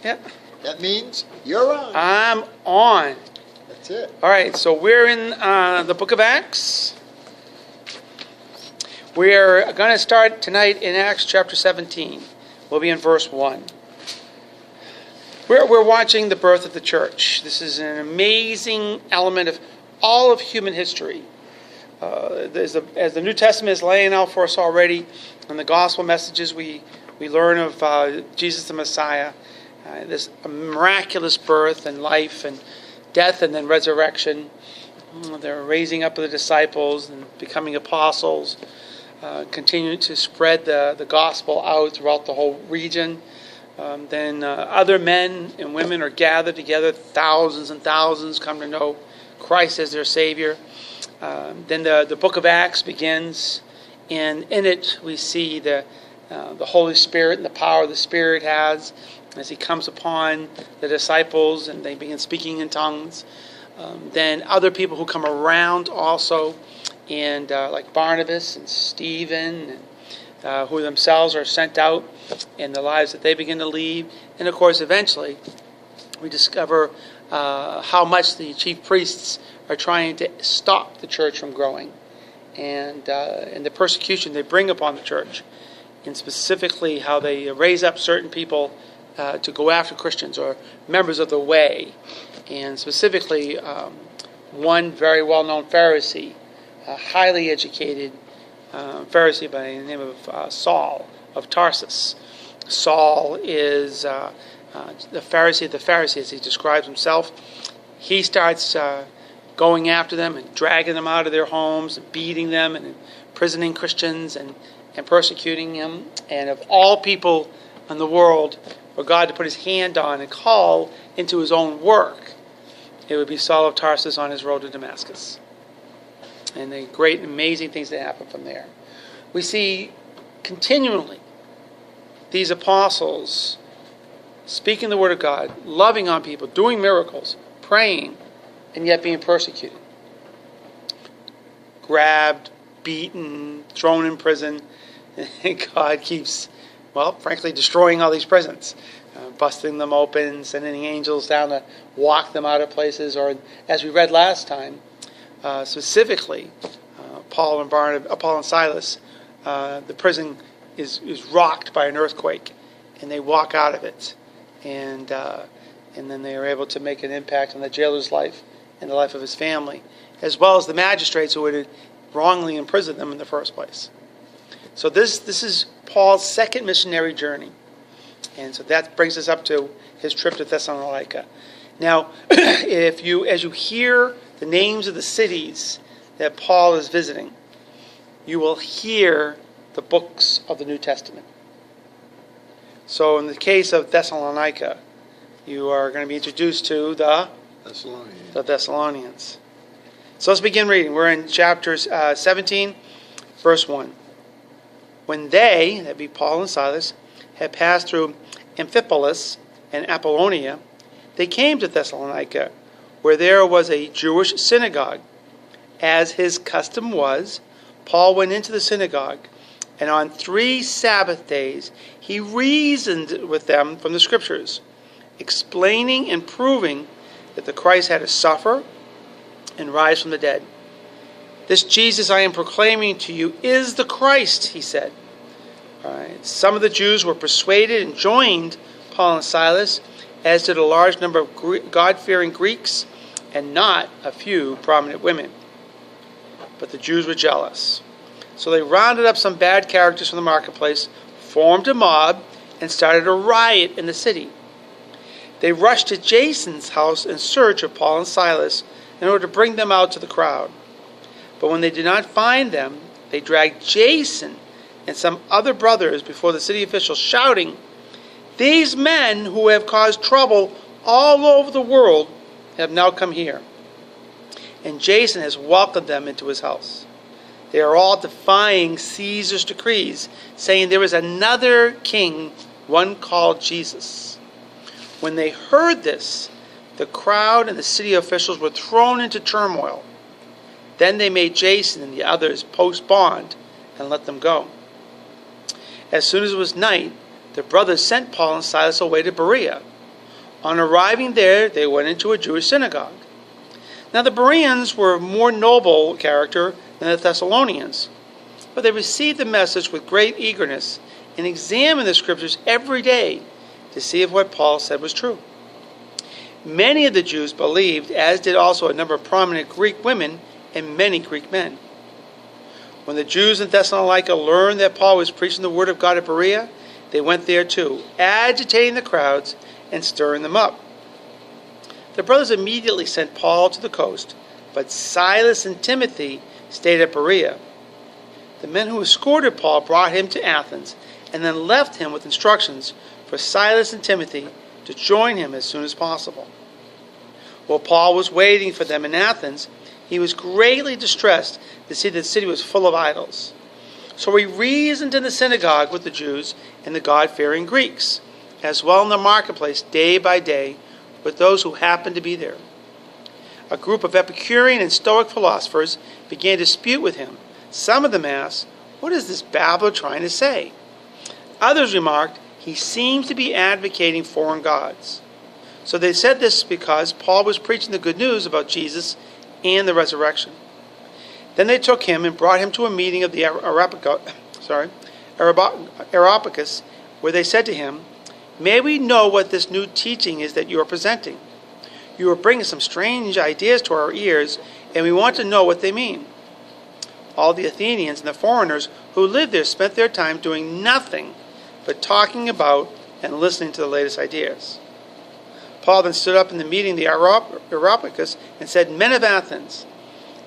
Yeah. That means you're on. I'm on. That's it. All right, so we're in the book of Acts. We're going to start tonight in Acts chapter 17. We'll be in verse 1. We're watching the birth of the church. This is an amazing element of all of human history. As the New Testament is laying out for us already, in the gospel messages we learn of Jesus the Messiah, this miraculous birth and life and death and then resurrection. They're raising up of the disciples and becoming apostles, continuing to spread the gospel out throughout the whole region. Then other men and women are gathered together. Thousands and thousands come to know Christ as their Savior. Then the book of Acts begins, and in it we see the Holy Spirit and the power the Spirit has as He comes upon the disciples and they begin speaking in tongues. Then other people who come around also, and like Barnabas and Stephen, and who themselves are sent out in the lives that they begin to lead. And of course, eventually, we discover how much the chief priests are trying to stop the church from growing, and the persecution they bring upon the church, and specifically how they raise up certain people to go after Christians or members of the way, and specifically one very well-known Pharisee, a highly educated Pharisee by the name of Saul of Tarsus. Saul is the Pharisee of the Pharisees, as he describes himself. He starts going after them and dragging them out of their homes, and beating them and imprisoning Christians and persecuting them. And of all people in the world for God to put His hand on and call into His own work, it would be Saul of Tarsus on his road to Damascus. And the great and amazing things that happen from there. We see continually these apostles speaking the word of God, loving on people, doing miracles, praying, and yet being persecuted. Grabbed, beaten, thrown in prison. And God keeps, frankly, destroying all these prisons. Busting them open, sending angels down to walk them out of places. Or, as we read last time, specifically, Paul and Silas, the prison is rocked by an earthquake, and they walk out of it, and then they are able to make an impact on the jailer's life and the life of his family, as well as the magistrates who had wrongly imprisoned them in the first place. So this is Paul's second missionary journey, and so that brings us up to his trip to Thessalonica. Now, as you hear the names of the cities that Paul is visiting, you will hear the books of the New Testament. So in the case of Thessalonica, you are going to be introduced to the Thessalonians. So let's begin reading. We're in chapter 17, verse 1. When they, that be Paul and Silas, had passed through Amphipolis and Apollonia, they came to Thessalonica, where there was a Jewish synagogue. As his custom was, Paul went into the synagogue, and on 3 Sabbath days he reasoned with them from the Scriptures, explaining and proving that the Christ had to suffer and rise from the dead. This Jesus I am proclaiming to you is the Christ, he said. All right. Some of the Jews were persuaded and joined Paul and Silas, as did a large number of God-fearing Greeks and not a few prominent women. But the Jews were jealous. So they rounded up some bad characters from the marketplace, formed a mob, and started a riot in the city. They rushed to Jason's house in search of Paul and Silas in order to bring them out to the crowd. But when they did not find them, they dragged Jason and some other brothers before the city officials, shouting, "These men who have caused trouble all over the world have now come here. And Jason has welcomed them into his house. They are all defying Caesar's decrees, saying there is another king, one called Jesus." When they heard this, the crowd and the city officials were thrown into turmoil. Then they made Jason and the others post bond and let them go. As soon as it was night, the brothers sent Paul and Silas away to Berea. On arriving there, they went into a Jewish synagogue. Now the Bereans were of more noble character than the Thessalonians, but they received the message with great eagerness and examined the scriptures every day to see if what Paul said was true. Many of the Jews believed, as did also a number of prominent Greek women and many Greek men. When the Jews in Thessalonica learned that Paul was preaching the word of God at Berea, they went there too, agitating the crowds and stirring them up. The brothers immediately sent Paul to the coast, but Silas and Timothy stayed at Berea. The men who escorted Paul brought him to Athens and then left him with instructions for Silas and Timothy to join him as soon as possible. While Paul was waiting for them in Athens, he was greatly distressed to see that the city was full of idols. So he reasoned in the synagogue with the Jews and the God-fearing Greeks, as well in the marketplace day by day with those who happened to be there. A group of Epicurean and Stoic philosophers began to dispute with him. Some of them asked, "What is this babbler trying to say?" Others remarked, "He seems to be advocating foreign gods." So they said this because Paul was preaching the good news about Jesus and the resurrection. Then they took him and brought him to a meeting of the Areopagus, where they said to him, "May we know what this new teaching is that you are presenting? You are bringing some strange ideas to our ears, and we want to know what they mean." All the Athenians and the foreigners who lived there spent their time doing nothing but talking about and listening to the latest ideas. Paul then stood up in the meeting of the Areopagus and said, "Men of Athens,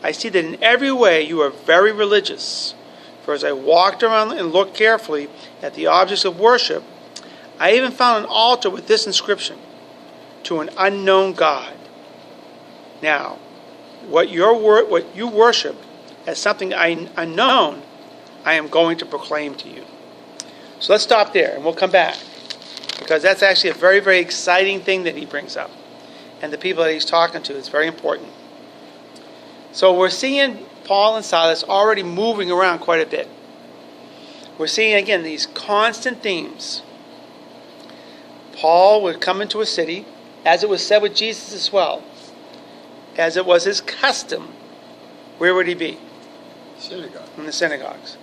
I see that in every way you are very religious. For as I walked around and looked carefully at the objects of worship, I even found an altar with this inscription, 'To an unknown God.' Now, what you worship as something unknown, I am going to proclaim to you." So let's stop there, and we'll come back, because that's actually a very, very exciting thing that he brings up. And the people that he's talking to, it's very important. So we're seeing Paul and Silas already moving around quite a bit. We're seeing, again, these constant themes. Paul would come into a city, as it was said with Jesus as well, as it was his custom. Where would he be? Synagogue. In the synagogues.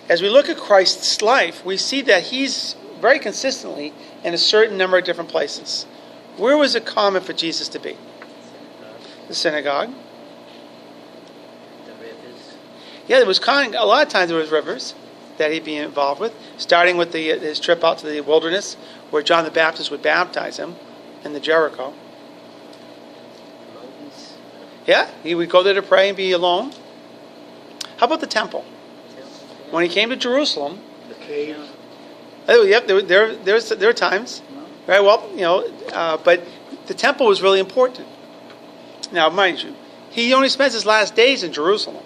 As we look at Christ's life, we see that he's very consistently in a certain number of different places. Where was it common for Jesus to be? The synagogue. The rivers. Yeah, there was a lot of times there was rivers that he'd be involved with, starting with his trip out to the wilderness, where John the Baptist would baptize him in the Jericho. Mountains. Yeah, he would go there to pray and be alone. How about the temple? When he came to Jerusalem, The cave. oh, yep, there were times, right? Well, but the temple was really important. Now, mind you, he only spends his last days in Jerusalem,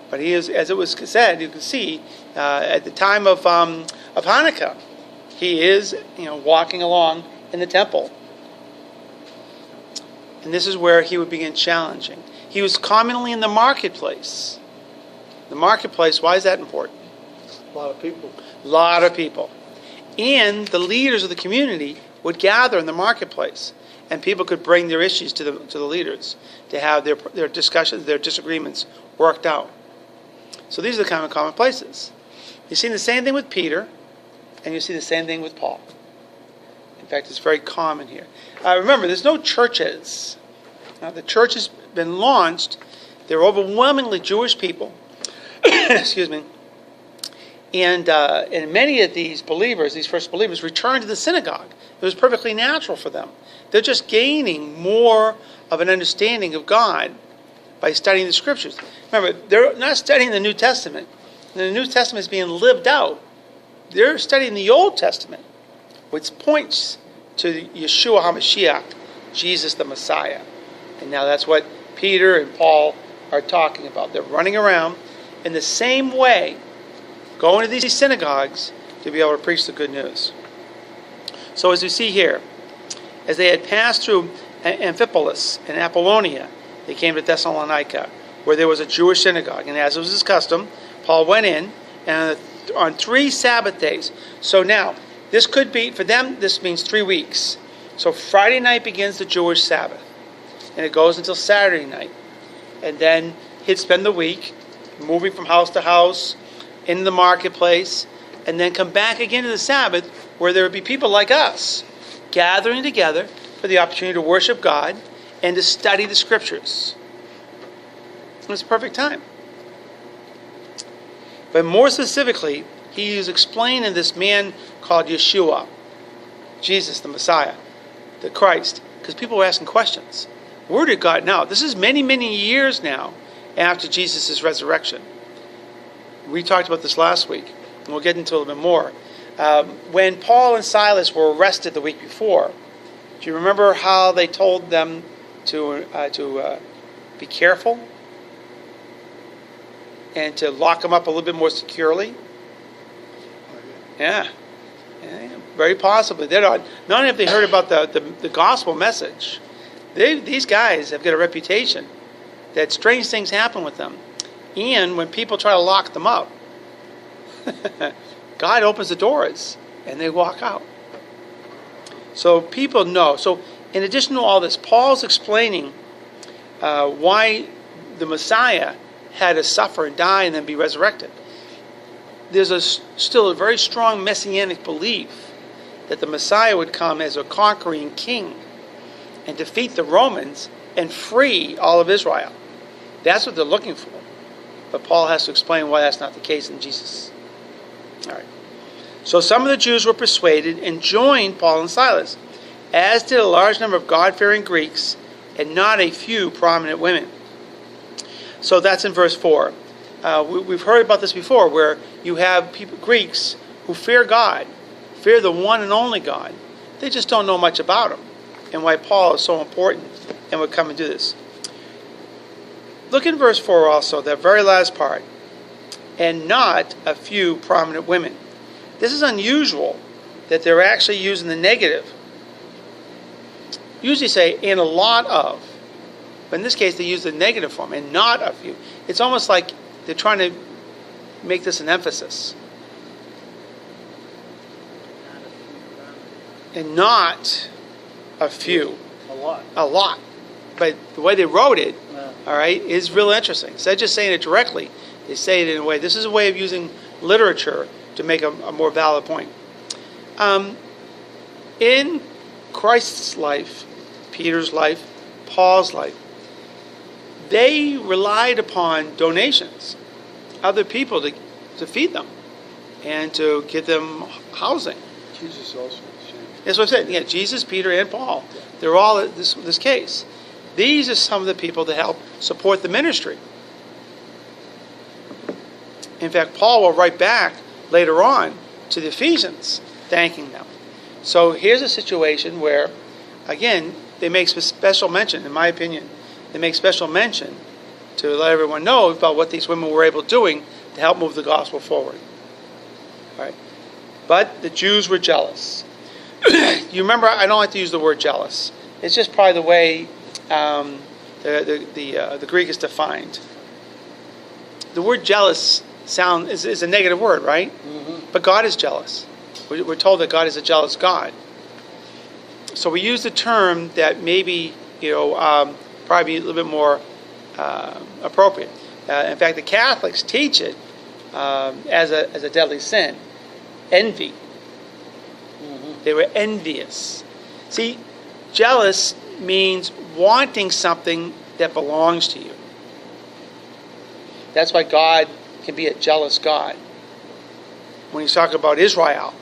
but he is, as it was said, you can see at the time of Hanukkah, he is, walking along in the temple, and this is where he would begin challenging. He was commonly in the marketplace. The marketplace. Why is that important? A lot of people. A lot of people. And the leaders of the community would gather in the marketplace, and people could bring their issues to the leaders to have their discussions, their disagreements worked out. So these are the kind of common places. You see the same thing with Peter, and you see the same thing with Paul. In fact, it's very common here. Remember, there's no churches. Now, the church has been launched. They're overwhelmingly Jewish people. Excuse me. And many of these believers, these first believers, returned to the synagogue. It was perfectly natural for them. They're just gaining more of an understanding of God by studying the Scriptures. Remember, they're not studying the New Testament. The New Testament is being lived out. They're studying the Old Testament, which points to Yeshua HaMashiach, Jesus the Messiah. And now that's what Peter and Paul are talking about. They're running around in the same way, going to these synagogues to be able to preach the good news. So as we see here, as they had passed through Amphipolis and Apollonia, they came to Thessalonica, where there was a Jewish synagogue. And as it was his custom, Paul went in, and on 3 Sabbath days. So now, this could be, for them, this means 3 weeks. So Friday night begins the Jewish Sabbath, and it goes until Saturday night. And then he'd spend the week moving from house to house, in the marketplace, and then come back again to the Sabbath, where there would be people like us gathering together for the opportunity to worship God and to study the Scriptures. It was a perfect time. But more specifically, he is explaining this man called Yeshua, Jesus, the Messiah, the Christ, because people were asking questions. Where did God now? This is many, many years now after Jesus' resurrection. We talked about this last week, and we'll get into it a little bit more. When Paul and Silas were arrested the week before, do you remember how they told them to be careful and to lock them up a little bit more securely? Yeah, very possibly. They're not only have they heard about the gospel message, these guys have got a reputation that strange things happen with them. And when people try to lock them up, God opens the doors and they walk out. So people know. So in addition to all this, Paul's explaining why the Messiah had to suffer and die and then be resurrected. There's still a very strong messianic belief that the Messiah would come as a conquering king and defeat the Romans and free all of Israel. That's what they're looking for. But Paul has to explain why that's not the case in Jesus. All right. So some of the Jews were persuaded and joined Paul and Silas, as did a large number of God-fearing Greeks and not a few prominent women. So that's in verse 4. We've heard about this before, where you have people, Greeks who fear God, fear the one and only God. They just don't know much about him, and why Paul is so important and would come and do this. Look in verse 4 also, that very last part. And not a few prominent women. This is unusual that they're actually using the negative. Usually say, and a lot of. But in this case, they use the negative form, and not a few. It's almost like they're trying to make this an emphasis. And not a few. A lot. A lot. But the way they wrote it, Yeah. all right, is real interesting. Instead of just saying it directly, they say it in a way. This is a way of using literature to make a more valid point. In Christ's life, Peter's life, Paul's life, they relied upon donations, other people to feed them and to give them housing. Jesus also. That's what I'm saying. Yeah, Jesus, Peter, and Paul. They're all in this case. These are some of the people that help support the ministry. In fact, Paul will write back later on to the Ephesians, thanking them. So here's a situation where, again, they make special mention, in my opinion, they make special mention to let everyone know about what these women were able to doing to help move the gospel forward. All right. But the Jews were jealous. You remember, I don't like to use the word jealous. It's just probably the way the Greek is defined. The word jealous is a negative word, right? Mm-hmm. But God is jealous. We're told that God is a jealous God. So we use the term that maybe probably a little bit more appropriate. In fact, the Catholics teach it as a deadly sin, envy. Mm-hmm. They were envious. See, jealous means wanting something that belongs to you. That's why God can be a jealous God. When he's talking about Israel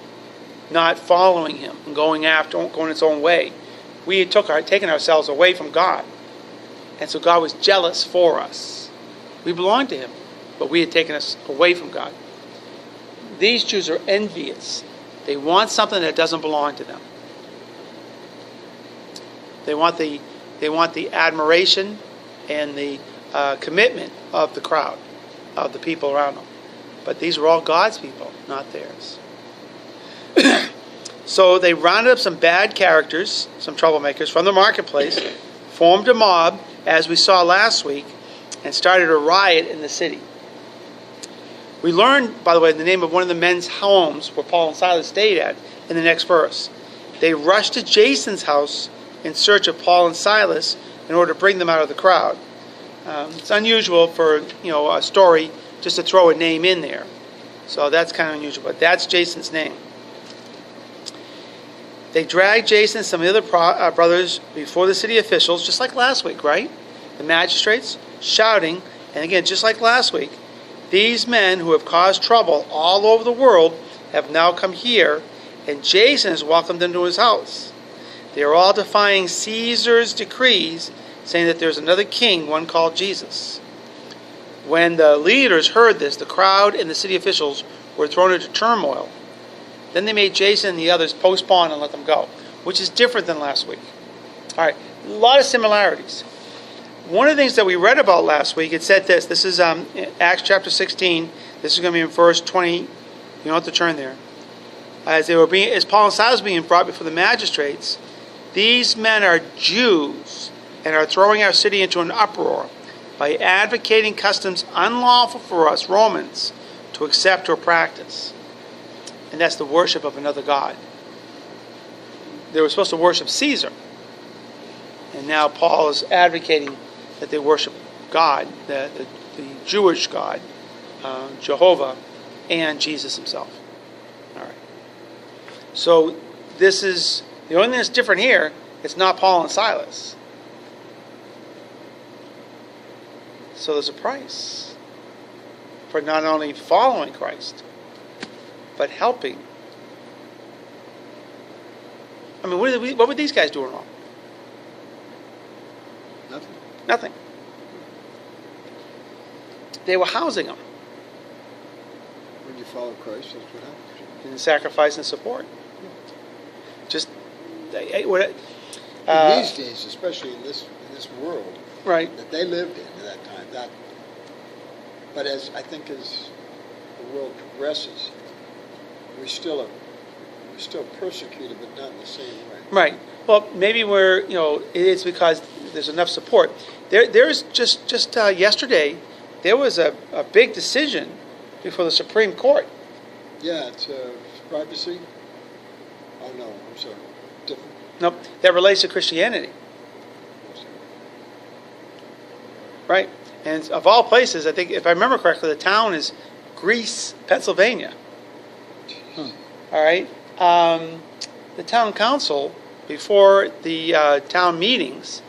not following him and going its own way, we had taken ourselves away from God. And so God was jealous for us. We belonged to him, but we had taken us away from God. These Jews are envious. They want something that doesn't belong to them. They want the admiration and the commitment of the crowd, of the people around them. But these were all God's people, not theirs. So they rounded up some bad characters, some troublemakers from the marketplace, formed a mob, as we saw last week, and started a riot in the city. We learned, by the way, the name of one of the men's homes where Paul and Silas stayed at in the next verse. They rushed to Jason's house in search of Paul and Silas in order to bring them out of the crowd. It's unusual for a story just to throw a name in there. So that's kind of unusual, but that's Jason's name. They dragged Jason and some of the other brothers before the city officials, just like last week, right? The magistrates, shouting, and again, just like last week, these men who have caused trouble all over the world have now come here, and Jason has welcomed them to his house. They are all defying Caesar's decrees, saying that there's another king, one called Jesus. When the leaders heard this, the crowd and the city officials were thrown into turmoil. Then they made Jason and the others postpone and let them go, which is different than last week. All right, a lot of similarities. One of the things that we read about last week, it said this. This is Acts chapter 16. This is going to be in verse 20. You don't have to turn there. As Paul and Silas were being brought before the magistrates, these men are Jews and are throwing our city into an uproar by advocating customs unlawful for us Romans to accept or practice. And that's the worship of another god. They were supposed to worship Caesar. And now Paul is advocating that they worship God, the Jewish God, Jehovah, and Jesus himself. All right. So this is, the only thing that's different here, it's not Paul and Silas. So there's a price for not only following Christ, but helping. I mean, what were these guys doing wrong? Nothing. Nothing. They were housing them When you follow Christ, that's what happens. in sacrifice and support. Just In these days, especially in this world right. that they lived in at that time, but as the world progresses, we're still persecuted, but not in the same way. Right. Well, maybe it's because there's enough support. There's just yesterday, there was a big decision before the Supreme Court. Yeah, it's privacy. Oh no, I'm sorry. Different. Nope, that relates to Christianity. Right. And of all places, I think, if I remember correctly, the town is Greece, Pennsylvania. All right. The town council, before the town meetings,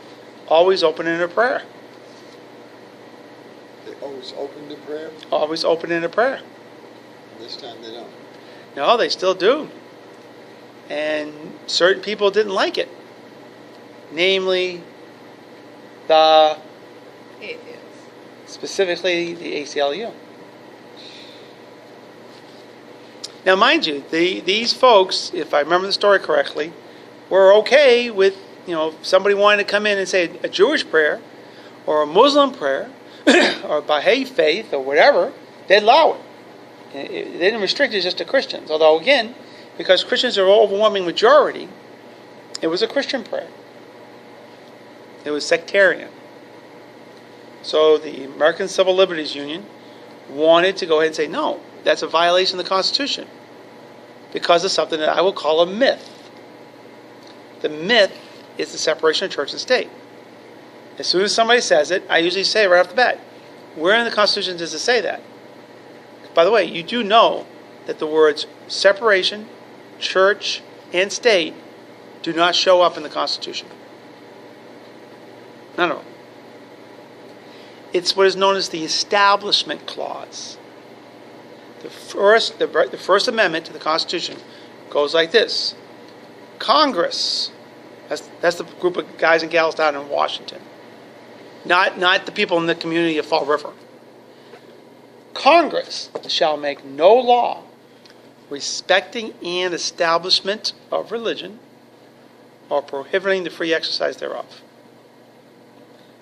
always open in a prayer. They always open to prayer. Always open in a prayer. This time they don't. No, they still do. And certain people didn't like it. Namely, specifically the ACLU. Now, mind you, these folks, if I remember the story correctly, were okay with, somebody wanting to come in and say a Jewish prayer or a Muslim prayer or a Baha'i faith or whatever, they'd allow it. They didn't restrict it just to Christians. Although, again, because Christians are an overwhelming majority, it was a Christian prayer. It was sectarian. So the American Civil Liberties Union wanted to go ahead and say, no, that's a violation of the Constitution because of something that I will call a myth. The myth is the separation of church and state. As soon as somebody says it, I usually say right off the bat, where in the Constitution does it say that? By the way, you do know that the words separation, church, and state do not show up in the Constitution. None of them. It's what is known as the Establishment Clause. The First Amendment to the Constitution goes like this. Congress, that's the group of guys and gals down in Washington, not the people in the community of Fall River. Congress shall make no law respecting an establishment of religion or prohibiting the free exercise thereof.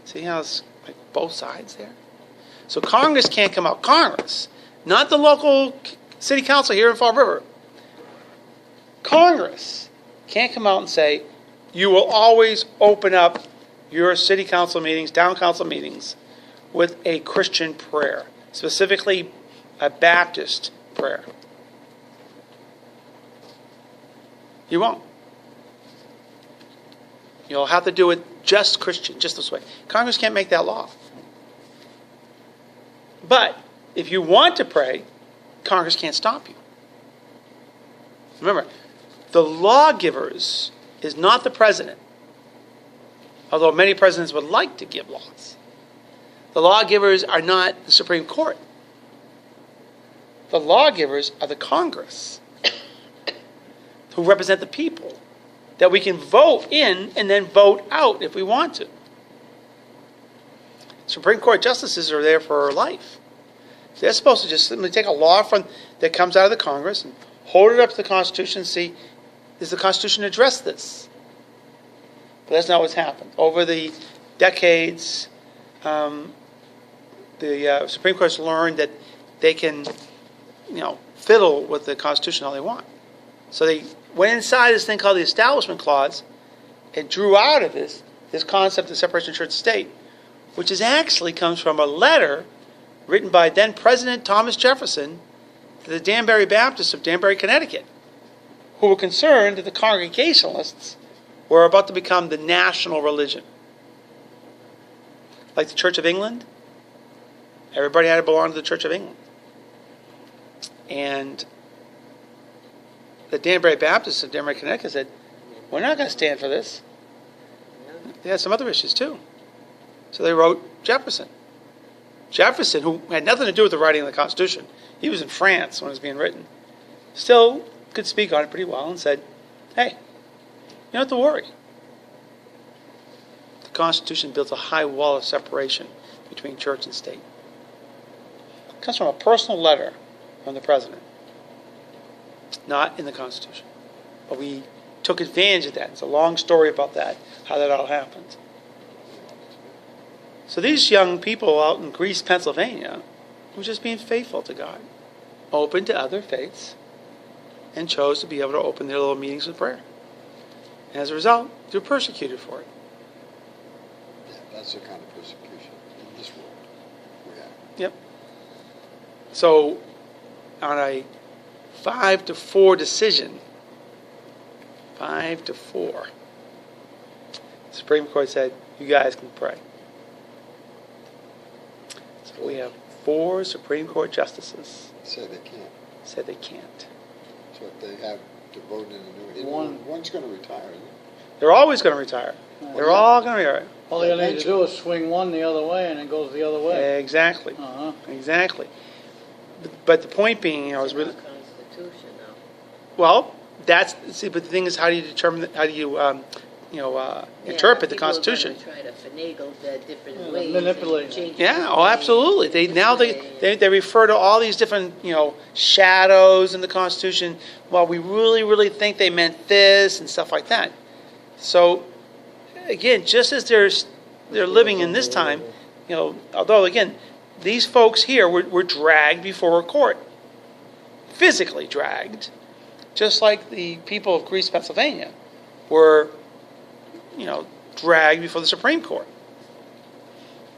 See how it's like both sides there? So Congress can't come out. Congress, not the local city council here in Fall River. Congress can't come out and say, you will always open up your city council meetings, town council meetings, with a Christian prayer, specifically a Baptist prayer. You won't. You'll have to do it just Christian, just this way. Congress can't make that law. But if you want to pray, Congress can't stop you. Remember, the lawgivers is not the president, although many presidents would like to give laws. The lawgivers are not the Supreme Court. The lawgivers are the Congress, who represent the people, that we can vote in and then vote out if we want to. Supreme Court justices are there for life. They're supposed to just simply take a law that comes out of the Congress and hold it up to the Constitution and see, does the Constitution address this? But that's not what's happened. Over the decades, the Supreme Court's learned that they can, fiddle with the Constitution all they want. So they went inside this thing called the Establishment Clause and drew out of this concept of separation of church and state, which actually comes from a letter written by then President Thomas Jefferson to the Danbury Baptists of Danbury, Connecticut, who were concerned that the Congregationalists were about to become the national religion. Like the Church of England, everybody had to belong to the Church of England. And the Danbury Baptists of Danbury, Connecticut said, we're not going to stand for this. They had some other issues too. So they wrote Jefferson. Jefferson, who had nothing to do with the writing of the Constitution, he was in France when it was being written, still could speak on it pretty well and said, hey, you don't have to worry. The Constitution builds a high wall of separation between church and state. It comes from a personal letter from the president, not in the Constitution. But we took advantage of that. It's a long story about that, how that all happened. So these young people out in Greece, Pennsylvania, were just being faithful to God, open to other faiths, and chose to be able to open their little meetings with prayer. And as a result, they're persecuted for it. Yeah, that's the kind of persecution in this world we have. Yep. So, on a 5-4 decision, 5-4, the Supreme Court said, you guys can pray. So we have 4 Supreme Court justices Say they can't. said they can't. So if they have to vote in a new one's going to retire, isn't it? They're always going to retire. They're all going to retire. All they need to do is swing one the other way, and it goes the other way. Exactly. Uh-huh. Exactly. But the point being, It's is in really, our Constitution now. well, but the thing is, how do you determine, how do you, interpret the Constitution? People are going to try to finagle the different Yeah, ways. manipulate. and change Yeah, this oh, way, absolutely. They this now way. they refer to all these different, shadows in the Constitution. Well, we really, really think they meant this and stuff like that. So, again, just as they're living in this time, although again, these folks here were dragged before a court, physically dragged, just like the people of Greece, Pennsylvania, were, dragged before the Supreme Court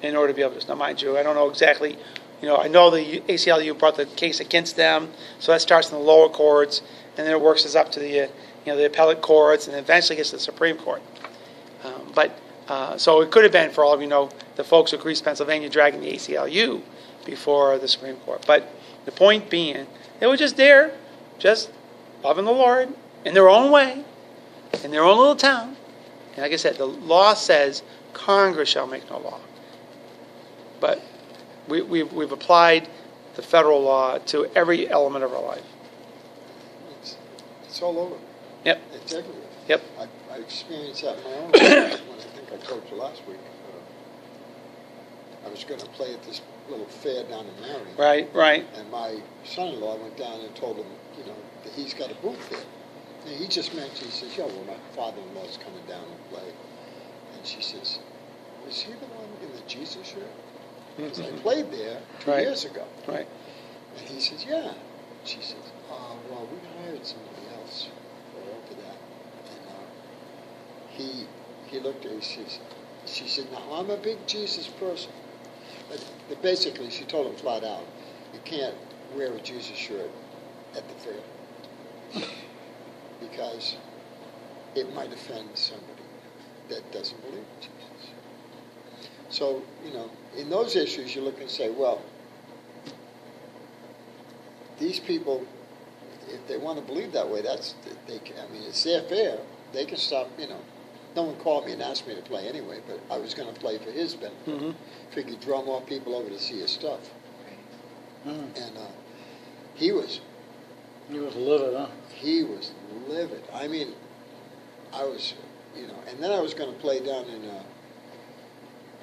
in order to be able to. Now, mind you, I don't know exactly. I know the ACLU brought the case against them, so that starts in the lower courts, and then it works us up to the the appellate courts, and eventually gets to the Supreme Court. So it could have been, for all of you know, the folks of Greece, Pennsylvania, dragging the ACLU before the Supreme Court. But the point being, they were just there, just loving the Lord in their own way, in their own little town. And like I said, the law says Congress shall make no law. But we've applied the federal law to every element of our life. It's all over. Yep. It's everywhere. Yep. I experienced that in my own life when I think I told you last week. I was going to play at this little fair down in Marion. Right. And my son-in-law went down and told him, that he's got a booth there. And he just mentioned, he says, my father-in-law's coming down and play. And she says, is he the one in the Jesus shirt? Because I played there 2 years ago. Right. And he says, yeah. She says, well, we hired somebody else for that. And he looked at her, she said, now, I'm a big Jesus person. But basically, she told him flat out, you can't wear a Jesus shirt at the fair. Because it might offend somebody. that doesn't believe in Jesus. So, in those issues, you look and say, well, these people, if they want to believe that way, it's their affair. They can stop, No one called me and asked me to play anyway, but I was going to play for his benefit. Mm-hmm. Figured draw more people over to see his stuff. Mm. And he was livid, huh? He was livid. I mean, I was, and then I was going to play down in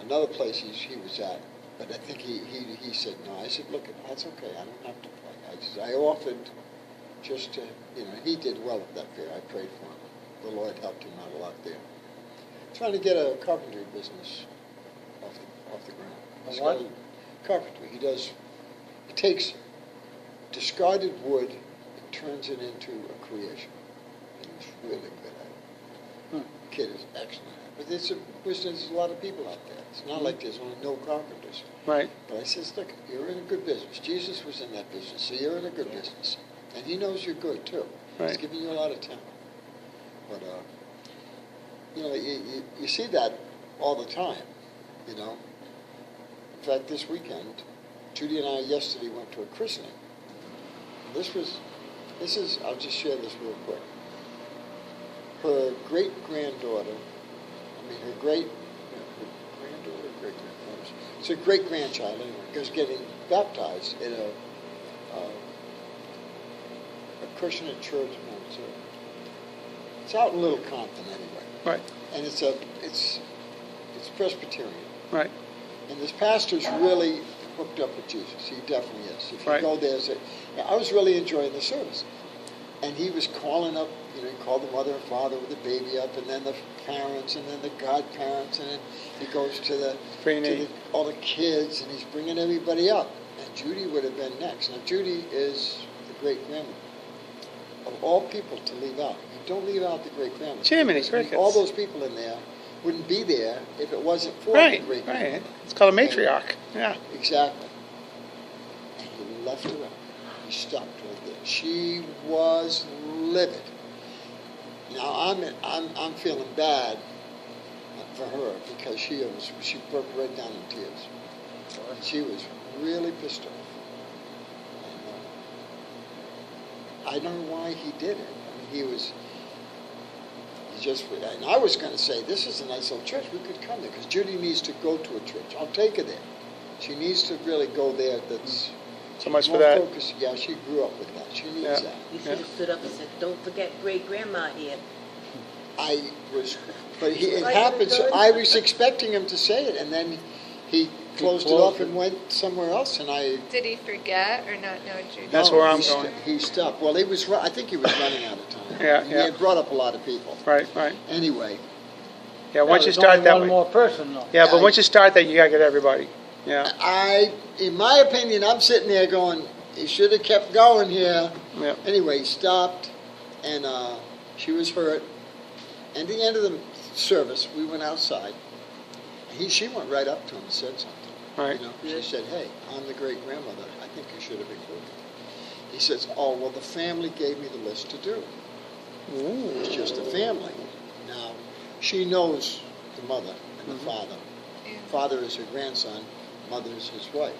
another place he was at, but I think he said no. I said, look, that's okay. I don't have to play. I offered just to, he did well at that fair. I prayed for him. The Lord helped him out a lot there. Trying to get a carpentry business off the ground. A what? Carpentry. He takes discarded wood and turns it into a creation. And he's really good at it. The kid is excellent at it. But it's a business, there's a lot of people out there. It's not like there's only no carpenters. Right. But I says, look, you're in a good business. Jesus was in that business, so you're in a good business. And he knows you're good, too. Right. He's giving you a lot of talent. But, you see that all the time, In fact, this weekend, Judy and I yesterday went to a christening. I'll just share this real quick. Her great-granddaughter, it's a great-grandchild anyway, is getting baptized in a Christian church. It's out in Little Compton anyway. Right. And it's Presbyterian. Right. And this pastor's really hooked up with Jesus. He definitely is. If you Right. go there, I was really enjoying the service. And he was calling up, he called the mother and father with the baby up, and then the parents, and then the godparents, and then he goes to all the kids, and he's bringing everybody up. And Judy would have been next. Now, Judy is the great-grandmother. Of all people to leave out. You don't leave out the great-grandmother. Jiminy crickets. All those people in there wouldn't be there if it wasn't for Right. the great-grandmother. Right. It's called a matriarch. Yeah. Exactly. And he left her up. He stopped right there. She was livid. Now I'm feeling bad for her because she broke right down in tears. And she was really pissed off. And I don't know why he did it. I mean, and I was going to say, this is a nice little church. We could come there because Judy needs to go to a church. I'll take her there. She needs to really go there. That's So much for more that. focused. Yeah, she grew up with that. She needs that. You should have stood up and said, don't forget great-grandma here. It Right, happened. So good. I was expecting him to say it, and then he closed it up and went somewhere else. And Did he forget or not know Judy? That's where I'm going. He stopped. Well, I think he was running out of time. Yeah, He yeah. had brought up a lot of people. Right. Anyway, Yeah, once you there's start only that one way. more person, though. Yeah, but once you start that, you gotta get everybody. Yeah. in my opinion, I'm sitting there going, he should have kept going here. Yeah. Anyway, he stopped, and she was hurt. And at the end of the service, we went outside. She went right up to him and said something. Right. She said, hey, I'm the great-grandmother. I think you should have included me. He says, oh, well, the family gave me the list to do. Ooh. It's just a family. Now, she knows the mother and the father. Father is her grandson, mother is his wife.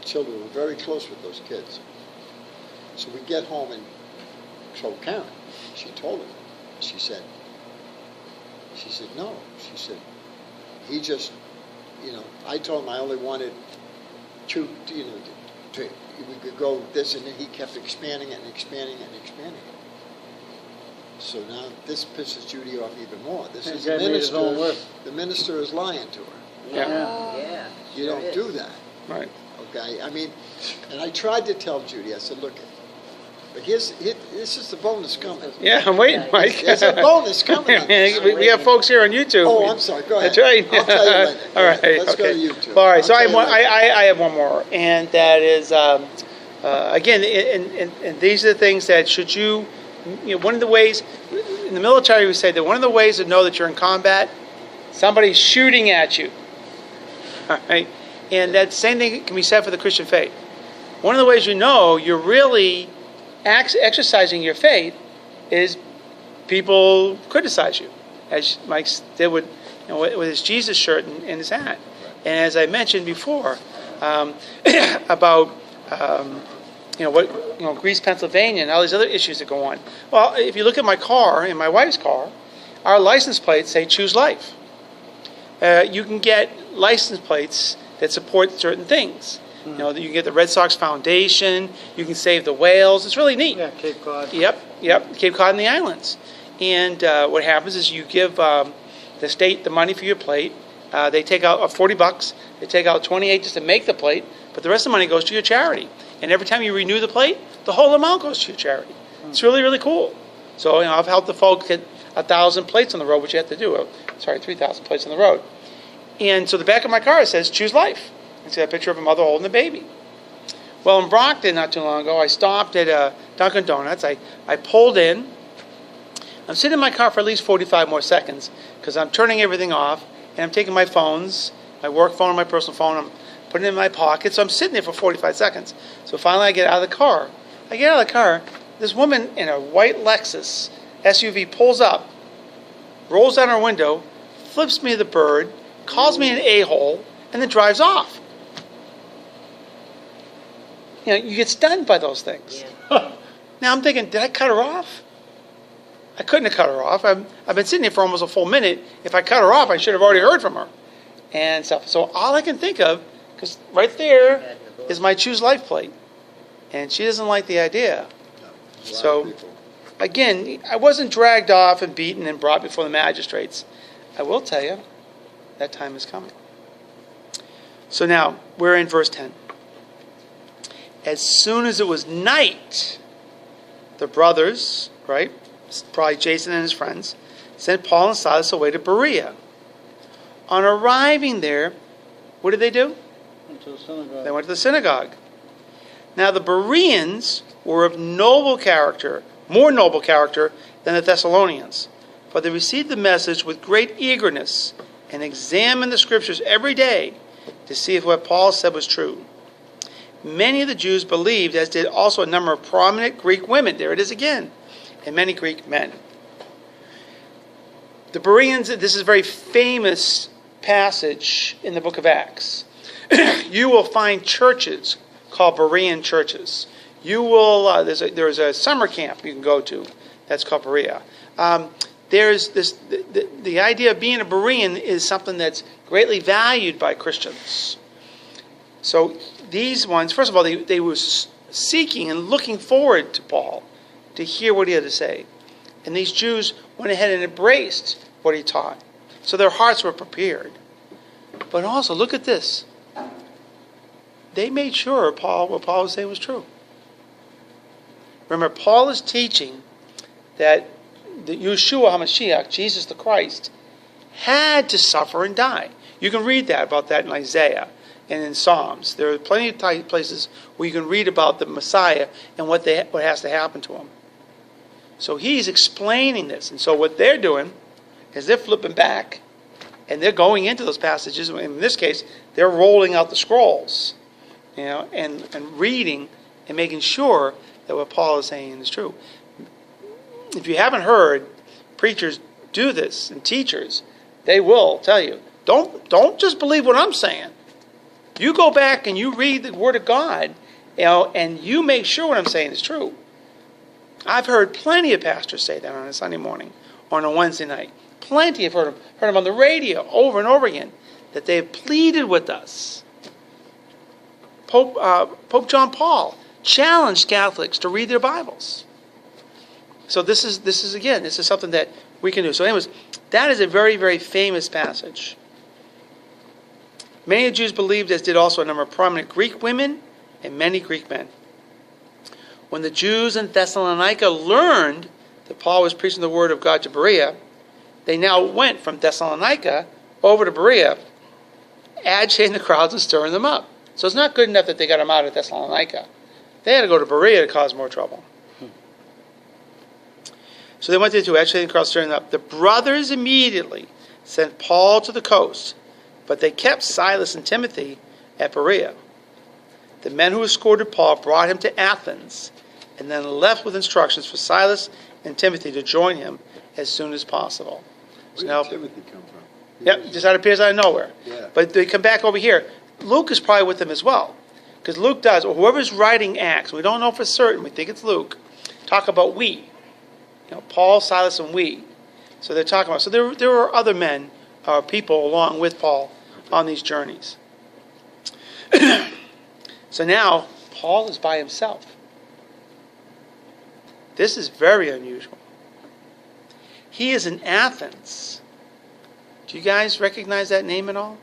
Children were very close with those kids. So we get home and told Karen. She told him. She said, no. She said, he just, I told him I only wanted two, we could go this, and then he kept expanding it and expanding it and expanding it. So now this pisses Judy off even more. This is the minister. The minister is lying to her. Yeah. You sure don't is. do that. Right. Okay? I mean, and I tried to tell Judy, I said, look, but this is the bonus coming. Yeah, I'm waiting, Mike. There's a bonus coming on this. we have folks here on YouTube. Oh, I'm sorry. Go ahead. That's right. I'll tell you later. All right. Let's go okay. to YouTube. All right. So I'll I tell you later. have one more, and that is again, and these are the things that should you one of the ways in the military we say that one of the ways to know that you're in combat, somebody's shooting at you. All right. And that same thing can be said for the Christian faith. One of the ways you know you're really exercising your faith is people criticize you. as Mike did with, with his Jesus shirt and his hat. And as I mentioned before, about Greece, Pennsylvania, and all these other issues that go on. Well, if you look at my car and my wife's car, our license plates say "Choose Life." You can get license plates that support certain things. You can get the Red Sox Foundation. You can save the whales. It's really neat. Yeah, Cape Cod. Yep, Cape Cod and the islands. And what happens is you give the state the money for your plate. They take out $40. They take out $28 just to make the plate, but the rest of the money goes to your charity. And every time you renew the plate, the whole amount goes to your charity. It's really, really cool. So I've helped the folks get 1,000 plates on the road, which you have to do. 3,000 plates on the road. And so the back of my car says "Choose Life." It's got a picture of a mother holding a baby. Well, in Brockton, not too long ago, I stopped at Dunkin' Donuts. I pulled in. I'm sitting in my car for at least 45 more seconds because I'm turning everything off and I'm taking my phones, my work phone and my personal phone, I'm putting it in my pocket. So I'm sitting there for 45 seconds. So finally I get out of the car. This woman in a white Lexus SUV pulls up, rolls down her window, flips me the bird, calls me an a-hole, and then drives off. You get stunned by those things. Yeah. Now I'm thinking, did I cut her off? I couldn't have cut her off. I've been sitting here for almost a full minute. If I cut her off, I should have already heard from her. And stuff. So all I can think of, because right there is my Choose Life plate. And she doesn't like the idea. So, again, I wasn't dragged off and beaten and brought before the magistrates. I will tell you, that time is coming. So now, we're in verse 10. As soon as it was night, the brothers, right, probably Jason and his friends, sent Paul and Silas away to Berea. On arriving there, what did they do? Went to the synagogue. They went to the synagogue. Now the Bereans were of noble character, more noble character than the Thessalonians, for they received the message with great eagerness and examined the scriptures every day to see if what Paul said was true. Many of the Jews believed, as did also a number of prominent Greek women. There it is again. And many Greek men. The Bereans, this is a very famous passage in the book of Acts. You will find churches called Berean churches. You will, there's a summer camp you can go to that's called Berea. There's this, the idea of being a Berean is something that's greatly valued by Christians. So these ones, first of all, they were seeking and looking forward to Paul to hear what he had to say. And these Jews went ahead and embraced what he taught. So their hearts were prepared. But also, look at this. They made sure what Paul was saying was true. Remember, Paul is teaching that the Yeshua HaMashiach, Jesus the Christ, had to suffer and die. You can read about that in Isaiah and in Psalms. There are plenty of places where you can read about the Messiah and what has to happen to him. So he's explaining this. And so what they're doing is they're flipping back and they're going into those passages. In this case, they're rolling out the scrolls, and reading and making sure that what Paul is saying is true. If you haven't heard preachers do this and teachers, they will tell you, don't just believe what I'm saying. You go back and you read the Word of God, and you make sure what I'm saying is true. I've heard plenty of pastors say that on a Sunday morning or on a Wednesday night. Plenty have heard them on the radio over and over again, that they have pleaded with us. Pope John Paul challenged Catholics to read their Bibles. So this is something that we can do. So anyways, that is a very, very famous passage. Many of the Jews believed, as did also a number of prominent Greek women and many Greek men. When the Jews in Thessalonica learned that Paul was preaching the word of God to Berea, they now went from Thessalonica over to Berea, agitating the crowds and stirring them up. So it's not good enough that they got them out of Thessalonica. They had to go to Berea to cause more trouble. So they went into agitating the crowds, stirring them up. The brothers immediately sent Paul to the coast, but they kept Silas and Timothy at Berea. The men who escorted Paul brought him to Athens, and then left with instructions for Silas and Timothy to join him as soon as possible. So Where now, did Timothy come from? yep, just appears out of nowhere. Yeah. But they come back over here. Luke is probably with them as well. Because Luke does, or whoever's writing Acts, we don't know for certain, we think it's Luke, talk about we. Paul, Silas, and we. So they're talking about, so there were other men, or people along with Paul on these journeys. So now, Paul is by himself. This is very unusual. He is in Athens. Do you guys recognize that name at all?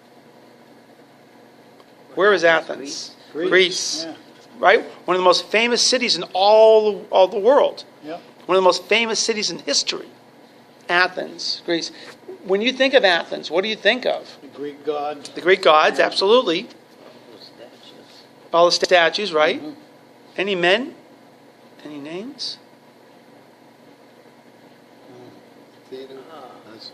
Where is Athens? Greece. Yeah. Right? One of the most famous cities in all the world. Yep. One of the most famous cities in history. Athens, Greece. When you think of Athens, what do you think of? The Greek gods. The Greek gods, absolutely. Those statues. All the statues, right? Mhm. Any men? Any names? Theater? Ah. That's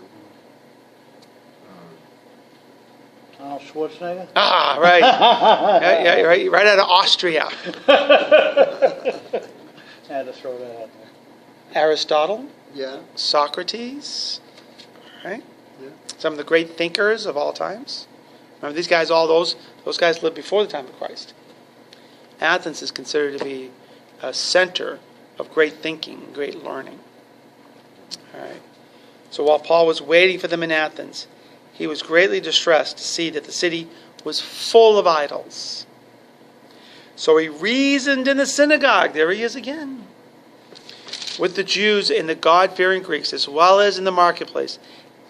Arnold Schwarzenegger. Ah, right. yeah, right out of Austria. Had to throw that out there. Aristotle, yeah. Socrates, right? Yeah. Some of the great thinkers of all times. Remember, these guys, all those guys lived before the time of Christ. Athens is considered to be a center of great thinking, great learning. All right. So while Paul was waiting for them in Athens, he was greatly distressed to see that the city was full of idols. So he reasoned in the synagogue, there he is again, with the Jews and the God-fearing Greeks, as well as in the marketplace,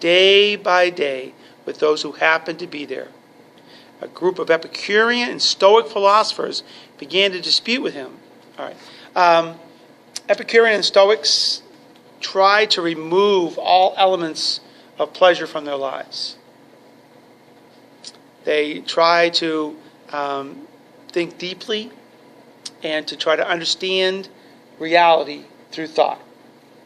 day by day, with those who happened to be there. A group of Epicurean and Stoic philosophers began to dispute with him. All right. Epicurean and Stoics tried to remove all elements of pleasure from their lives. They try to think deeply and to try to understand reality through thought.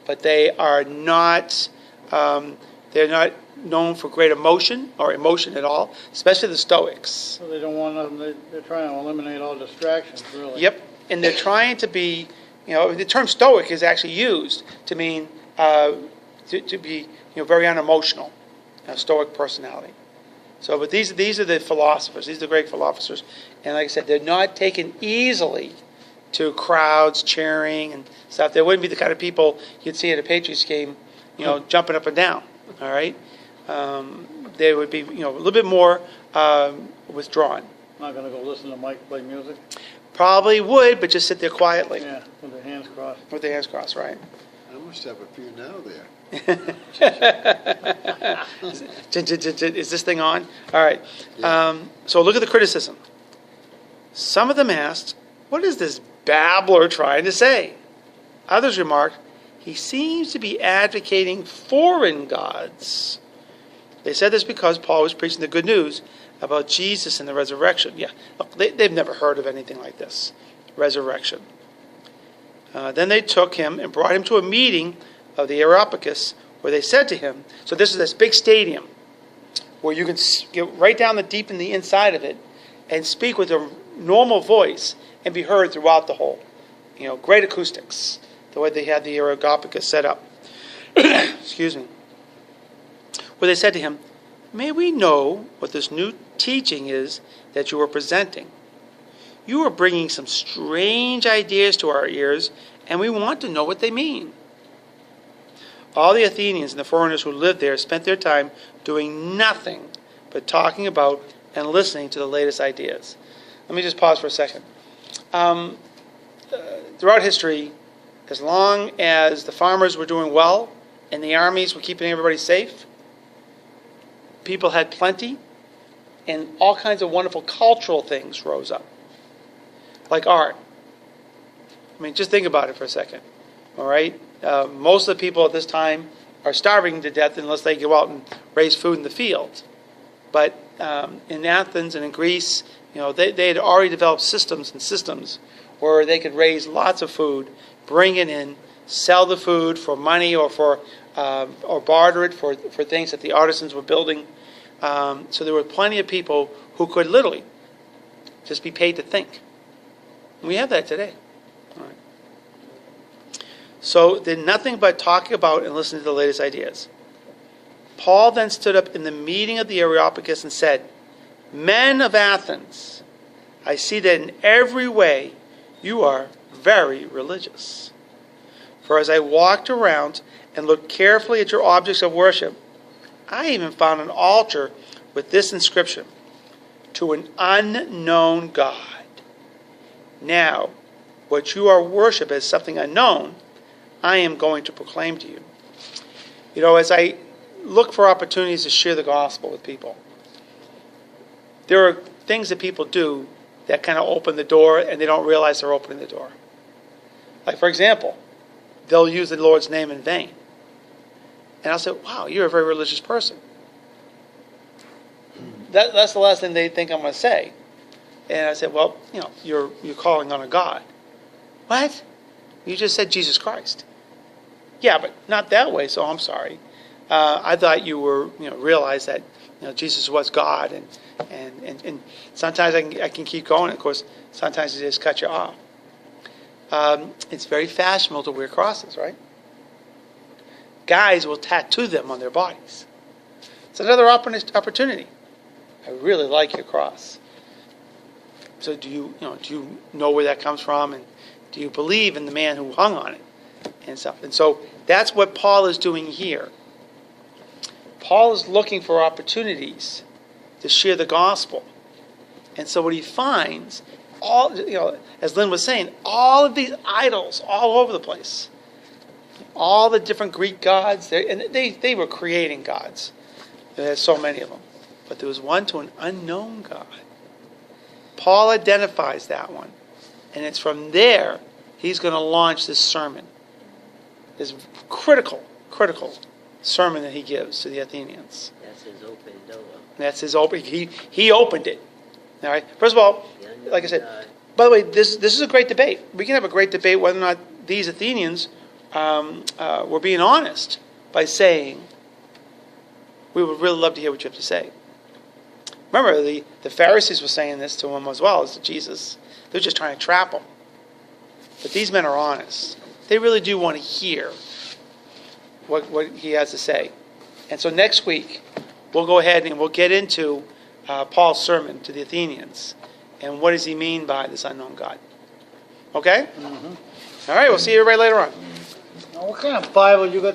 But they are not, they're not known for great emotion or emotion at all, especially the Stoics. So they don't want them. They're trying to eliminate all distractions, really. Yep, and they're trying to be, the term Stoic is actually used to mean to be, very unemotional, a Stoic personality. So, but these are the philosophers. These are the great philosophers, and like I said, they're not taken easily to crowds cheering and stuff. They wouldn't be the kind of people you'd see at a Patriots game, jumping up and down. All right, they would be, a little bit more withdrawn. Not going to go listen to Mike play music. Probably would, but just sit there quietly Yeah, with their hands crossed. with their hands crossed. Right. I must have a few now there. Is this thing on? All right. So look at the criticism. Some of them asked, "What is this babbler trying to say?" Others remarked, "He seems to be advocating foreign gods." They said this because Paul was preaching the good news about Jesus and the resurrection. Yeah, look, they've never heard of anything like this, resurrection. Then they took him and brought him to a meeting of the Areopagus, where they said to him, so this is this big stadium, where you can get right down deep in the inside of it, and speak with a normal voice, and be heard throughout the whole. Great acoustics, the way they had the Areopagus set up. Excuse me. Where they said to him, "May we know what this new teaching is that you are presenting? You are bringing some strange ideas to our ears, and we want to know what they mean." All the Athenians and the foreigners who lived there spent their time doing nothing but talking about and listening to the latest ideas. Let me just pause for a second. Throughout history, as long as the farmers were doing well and the armies were keeping everybody safe, people had plenty, and all kinds of wonderful cultural things rose up, like art. Just think about it for a second. All right? Most of the people at this time are starving to death unless they go out and raise food in the field. But in Athens and in Greece, they had already developed systems where they could raise lots of food, bring it in, sell the food for money or barter it for things that the artisans were building. So there were plenty of people who could literally just be paid to think. And we have that today. All right. So they're nothing but talking about and listening to the latest ideas. Paul then stood up in the meeting of the Areopagus and said, Men of Athens, I see that in every way you are very religious. For as I walked around and looked carefully at your objects of worship, I even found an altar with this inscription, To an unknown God. Now, what you are worship as something unknown, I am going to proclaim to you. You know, as I look for opportunities to share the gospel with people, there are things that people do that kind of open the door and they don't realize they're opening the door. Like, for example, they'll use the Lord's name in vain. And I'll say, wow, you're a very religious person. That's the last thing they think I'm going to say. And I said, well, you know, you're calling on a God. What? You just said Jesus Christ. Yeah, but not that way, so I'm sorry. I thought you were, realized that, Jesus was God, and sometimes I can keep going. Of course, sometimes they just cut you off. It's very fashionable to wear crosses, right? Guys will tattoo them on their bodies. It's another opportunity. I really like your cross. So do you know where that comes from, and do you believe in the man who hung on it and stuff? And so that's what Paul is doing here. Paul is looking for opportunities to share the gospel. And so what he finds, as Lynn was saying, all of these idols all over the place. All the different Greek gods, they were creating gods. There's so many of them. But there was one to an unknown God. Paul identifies that one. And it's from there he's going to launch this sermon. This critical sermon that he gives to the Athenians. That's his open door. That's his open. He opened it. All right. First of all, like I said, by the way, this is a great debate. We can have a great debate whether or not these Athenians were being honest by saying, we would really love to hear what you have to say. Remember, the Pharisees were saying this to him as well as to Jesus. They're just trying to trap him. But these men are honest. They really do want to hear what he has to say. And so next week, we'll go ahead and we'll get into Paul's sermon to the Athenians. And what does he mean by this unknown God? Okay? Mm-hmm. All right, we'll see everybody later on. Now, what kind of Bible you got